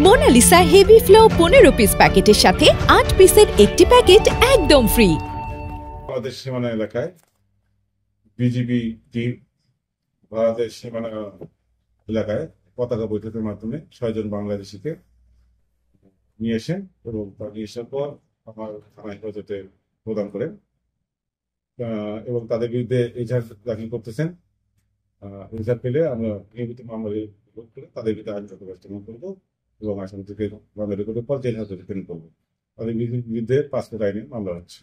Mona Lisa heavy flow 15 piece প্যাকেটের সাথে 8 পিসের একটি প্যাকেট একদম ফ্রি। বাংলাদেশ সীমানা এলাকায় বিজিবি টিম ভারতের সীমানা এলাকায় পতাকা বৈঠকের মাধ্যমে 6 জন বাংলাদেশিকে নিয়ে এসেন এবং নিয়ে আসার পর আমার থানা হেফাজতে প্রদান করেন এবং তাদের বিরুদ্ধে এজাহার দাখিল করতেছেন। এজাহার পেলে আমরা নিয়মিত মামলা করে তাদের বিরুদ্ধে আইনগত ব্যবস্থা গ্রহণ করবো এবং আসামিদেরকে মামলা রেকর্ডের পর জেল হাজতে প্রেরণ করবো। তাদের বিরুদ্ধে পাসপোর্ট আইনে মামলা হচ্ছে।